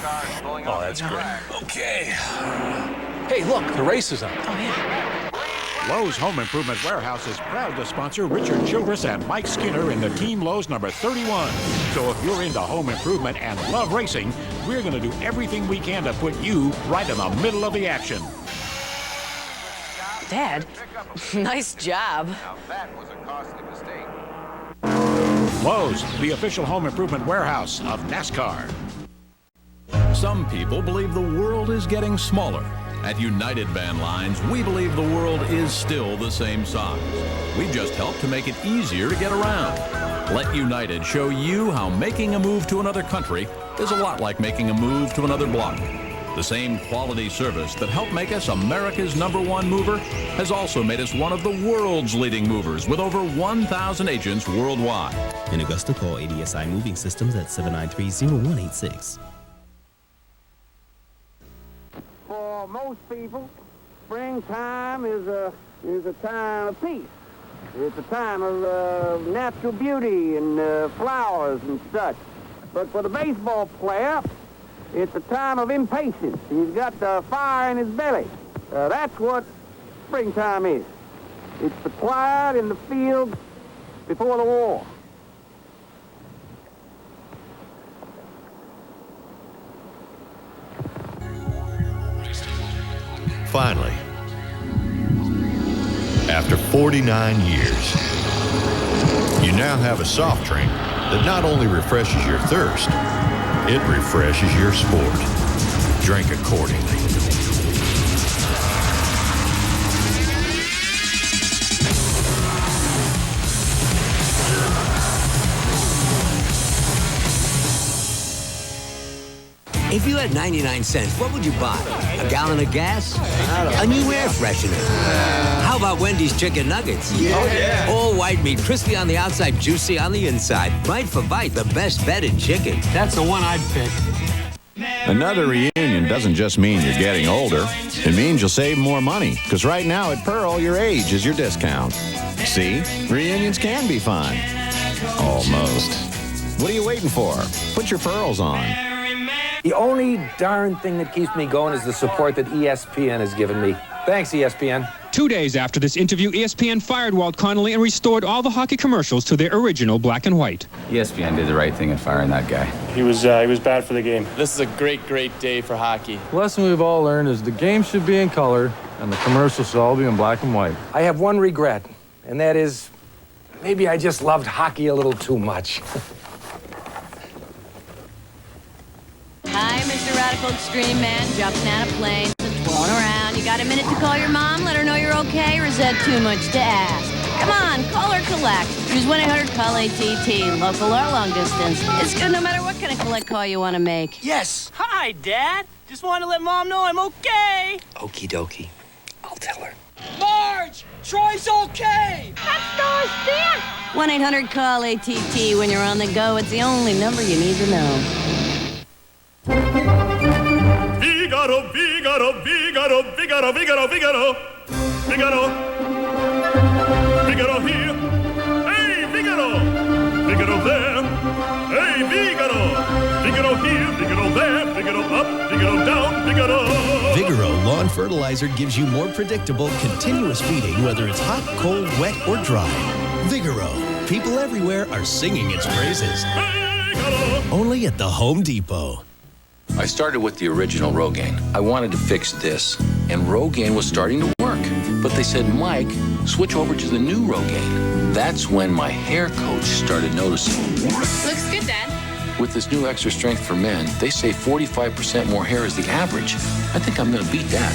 Oh, that's great. Okay. Hey, look, the race is on. Oh, yeah. Lowe's Home Improvement Warehouse is proud to sponsor Richard Childress and Mike Skinner in the Team Lowe's number 31. So if you're into home improvement and love racing, we're going to do everything we can to put you right in the middle of the action. Dad, nice job. Now that was a costly mistake. Lowe's, the official home improvement warehouse of NASCAR. Some people believe the world is getting smaller. At United Van Lines, we believe the world is still the same size. We've just helped to make it easier to get around. Let United show you how making a move to another country is a lot like making a move to another block. The same quality service that helped make us America's #1 mover has also made us one of the world's leading movers with over 1,000 agents worldwide. In Augusta, call ADSI Moving Systems at 793-0186. For most people, springtime is a time of peace. It's a time of natural beauty and flowers and such. But for the baseball player, it's a time of impatience. He's got the fire in his belly. That's what springtime is. It's the quiet in the field before the war. Finally, after 49 years, you now have a soft drink that not only refreshes your thirst, it refreshes your sport. Drink accordingly. If you had 99 cents, what would you buy? A gallon of gas? A new air freshener? How about Wendy's chicken nuggets? Yeah. All white meat, crispy on the outside, juicy on the inside. Bite for bite, the best bet in chicken. That's the one I'd pick. Another reunion doesn't just mean you're getting older. It means you'll save more money, because right now at Pearl, your age is your discount. See? Reunions can be fun. Almost. What are you waiting for? Put your pearls on. The only darn thing that keeps me going is the support that ESPN has given me. Thanks, ESPN. 2 days after this interview, ESPN fired Walt Connolly and restored all the hockey commercials to their original black and white. ESPN did the right thing in firing that guy. He was bad for the game. This is a great day for hockey. The lesson we've all learned is the game should be in color and the commercials should all be in black and white. I have one regret, and that is maybe I just loved hockey a little too much. Hi, Mr. Radical Extreme Man, jumping out of planes and twirling around. You got a minute to call your mom, let her know you're okay, or is that too much to ask? Come on, call or collect. Use 1-800-CALL-ATT, local or long distance. It's good no matter what kind of collect call you want to make. Yes. Hi, Dad. Just wanted to let Mom know I'm okay. Okie dokie. I'll tell her. Marge! Troy's okay! That's Doris Dad! 1-800-CALL-ATT. When you're on the go, it's the only number you need to know. Vigoro, Vigoro, Vigoro, Vigoro, Vigoro, Vigoro, Vigoro, Vigoro here, hey Vigoro, Vigoro there, hey Vigoro, Vigoro here, Vigoro there, Vigoro up, Vigoro down, Vigoro. Vigoro Lawn Fertilizer gives you more predictable, continuous feeding whether it's hot, cold, wet, or dry. Vigoro. People everywhere are singing its praises. Vigoro. Only at the Home Depot. I started with the original Rogaine. I wanted to fix this, and Rogaine was starting to work. But they said, Mike, switch over to the new Rogaine. That's when my hair coach started noticing. Looks good, Dad. With this new extra strength for men, they say 45% more hair is the average. I think I'm gonna beat that.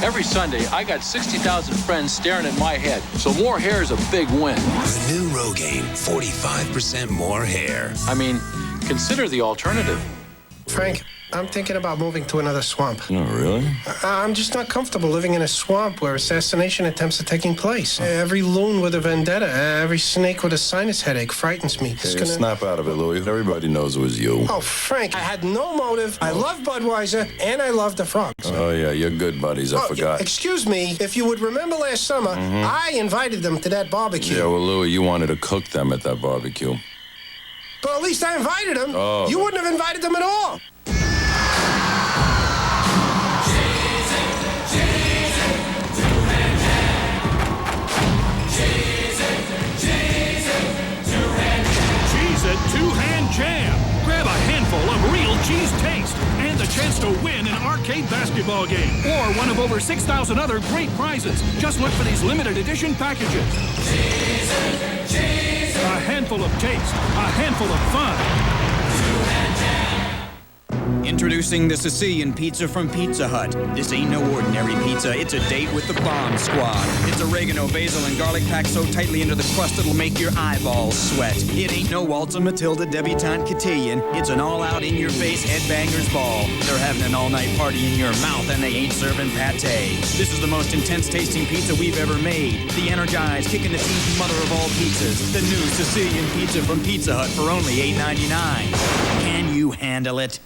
Every Sunday, I got 60,000 friends staring at my head, so more hair is a big win. The new Rogaine, 45% more hair. I mean, consider the alternative. Frank, I'm thinking about moving to another swamp. No, really? I'm just not comfortable living in a swamp where assassination attempts are taking place. Every loon with a vendetta, every snake with a sinus headache frightens me. Snap out of it, Louie. Everybody knows it was you. Oh, Frank, I had no motive. I love Budweiser, and I love the frogs. Oh, yeah, you're good buddies. I forgot. Excuse me, if you would remember last summer, I invited them to that barbecue. Yeah, well, Louie, you wanted to cook them at that barbecue. But at least I invited them. Oh. You wouldn't have invited them at all. chance to win an arcade basketball game or one of over 6,000 other great prizes. Just look for these limited edition packages. A handful of taste, a handful of fun. Introducing the Sicilian pizza from Pizza Hut. This ain't no ordinary pizza. It's a date with the bomb squad. It's oregano, basil, and garlic packed so tightly into the crust it'll make your eyeballs sweat. It ain't no Waltz of Matilda debutante cotillion. It's an all-out, in-your-face headbangers ball. They're having an all-night party in your mouth, and they ain't serving pate. This is the most intense-tasting pizza we've ever made. The energized, kicking the teeth mother of all pizzas. The new Sicilian pizza from Pizza Hut for only $8.99. Can you handle it?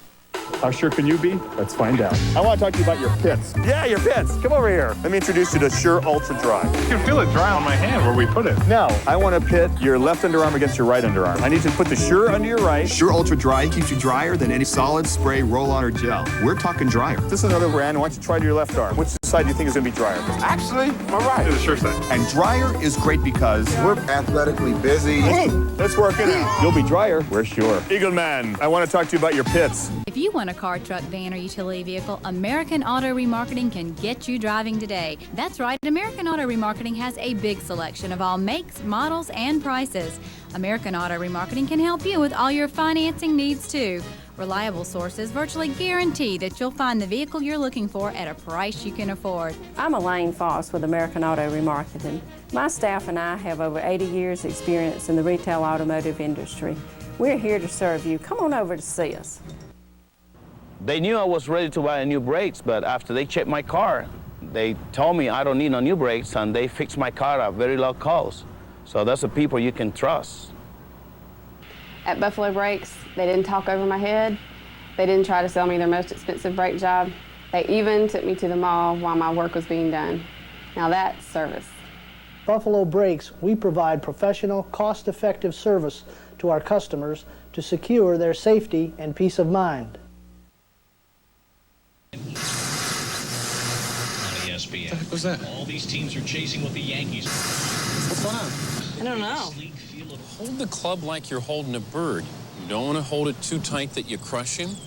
How sure can you be? Let's find out. I want to talk to you about your pits. Yeah, your pits. Come over here. Let me introduce you to Sure Ultra Dry. You can feel it dry on my hand where we put it. Now, I want to pit your left underarm against your right underarm. I need you to put the Sure under your right. Sure Ultra Dry keeps you drier than any solid, spray, roll-on, or gel. We're talking drier. This is another brand. I want you to try to your left arm. Which side do you think is going to be drier? Actually, I'm right. The sure side. And drier is great because we're athletically busy. It's working out. You'll be drier. We're sure. Eagle Man, I want to talk to you about your pits. If you want a car, truck, van, or utility vehicle, American Auto Remarketing can get you driving today. That's right, American Auto Remarketing has a big selection of all makes, models, and prices. American Auto Remarketing can help you with all your financing needs, too. Reliable sources virtually guarantee that you'll find the vehicle you're looking for at a price you can afford. I'm Elaine Foss with American Auto Remarketing. My staff and I have over 80 years' experience in the retail automotive industry. We're here to serve you. Come on over to see us. They knew I was ready to buy new brakes, but after they checked my car, they told me I don't need no new brakes, and they fixed my car at very low cost. So that's the people you can trust. At Buffalo Brakes, they didn't talk over my head. They didn't try to sell me their most expensive brake job. They even took me to the mall while my work was being done. Now that's service. Buffalo Brakes, we provide professional, cost-effective service to our customers to secure their safety and peace of mind. On ESPN. What the heck was that? All these teams are chasing with the Yankees. What's going on? I don't know. Hold the club like you're holding a bird. You don't want to hold it too tight that you crush him,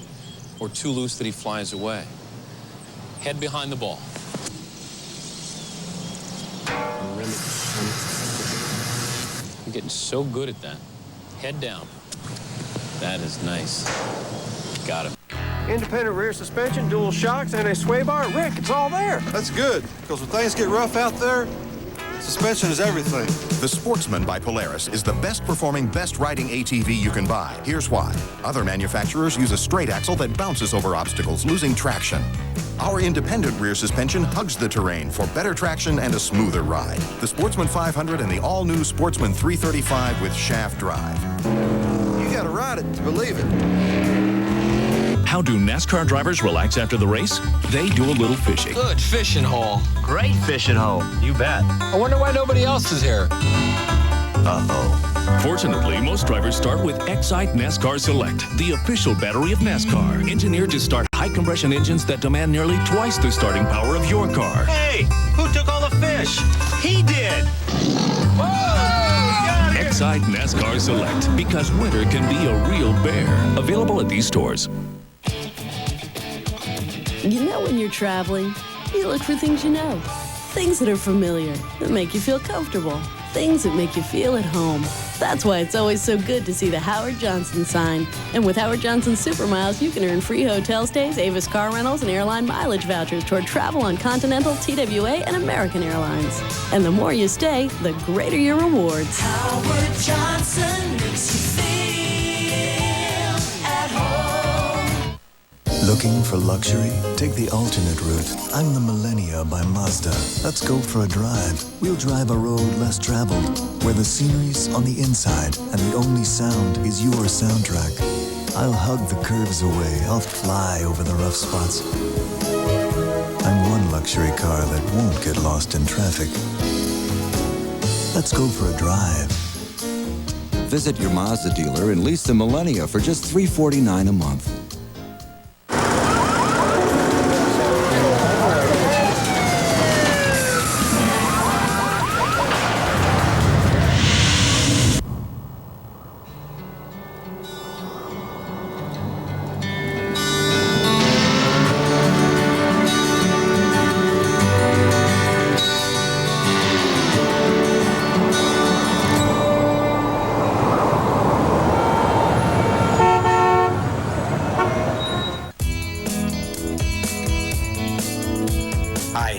or too loose that he flies away. Head behind the ball. You're getting so good at that. Head down. That is nice. Got him. Independent rear suspension, dual shocks, and a sway bar. Rick, it's all there. That's good, because when things get rough out there, suspension is everything. The Sportsman by Polaris is the best performing, best riding ATV you can buy. Here's why. Other manufacturers use a straight axle that bounces over obstacles, losing traction. Our independent rear suspension hugs the terrain for better traction and a smoother ride. The Sportsman 500 and the all-new Sportsman 335 with shaft drive. You gotta ride it to believe it. How do NASCAR drivers relax after the race? They do a little fishing. Good fishing hole. Great fishing hole. You bet. I wonder why nobody else is here. Uh-oh. Fortunately, most drivers start with Exide NASCAR Select, the official battery of NASCAR, engineered to start high-compression engines that demand nearly twice the starting power of your car. Hey, who took all the fish? He did. Exide NASCAR Select, because winter can be a real bear. Available at these stores. You know when you're traveling, you look for things you know. Things that are familiar, that make you feel comfortable. Things that make you feel at home. That's why it's always so good to see the Howard Johnson sign. And with Howard Johnson Super Miles, you can earn free hotel stays, Avis car rentals, and airline mileage vouchers toward travel on Continental, TWA, and American Airlines. And the more you stay, the greater your rewards. Howard Johnson makes you feel at home. Looking for luxury? Take the alternate route. I'm the Millenia by Mazda. Let's go for a drive. We'll drive a road less traveled, where the scenery's on the inside and the only sound is your soundtrack. I'll hug the curves away. I'll fly over the rough spots. I'm one luxury car that won't get lost in traffic. Let's go for a drive. Visit your Mazda dealer and lease the Millenia for just $349 a month.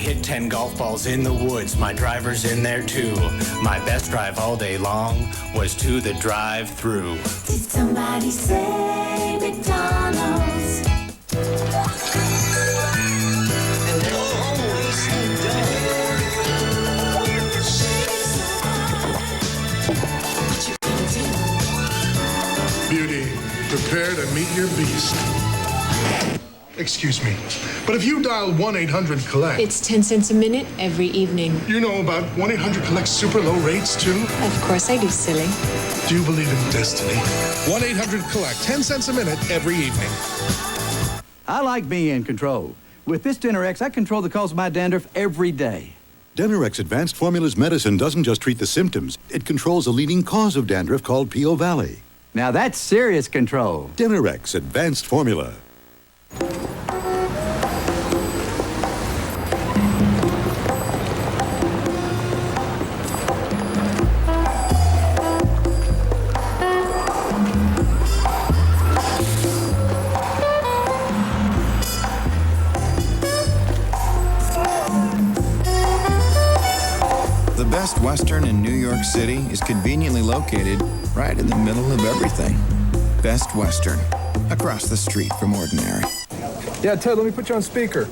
hit 10 golf balls in the woods. My driver's in there too. My best drive all day long was to the drive-through. Did somebody say McDonald's? Beauty, prepare to meet your beast. Excuse me, but if you dial 1-800-COLLECT... It's 10 cents a minute every evening. You know about 1-800-COLLECT's super low rates, too? Of course I do, silly. Do you believe in destiny? 1-800-COLLECT, 10 cents a minute every evening. I like being in control. With this Denorex, I control the cause of my dandruff every day. Denorex Advanced Formulas medicine doesn't just treat the symptoms. It controls a leading cause of dandruff called P.O. Valley. Now that's serious control. Denorex Advanced Formula. The Best Western in New York City is conveniently located right in the middle of everything. Best Western, across the street from Ordinary. Yeah, Ted, let me put you on speaker.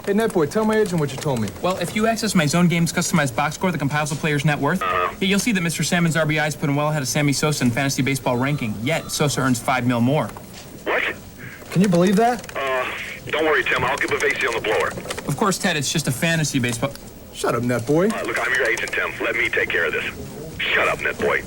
Hey, Netboy, tell my agent what you told me. Well, if you access my Zone Games customized box score that compiles the player's net worth, you'll see that Mr. Salmon's RBIs put him well ahead of Sammy Sosa in fantasy baseball ranking, yet Sosa earns $5 million more. What? Can you believe that? Don't worry, Tim. I'll give Bavasi on the blower. Of course, Ted, it's just a fantasy baseball. Shut up, Netboy. Look, I'm your agent, Tim. Let me take care of this. Shut up, Netboy.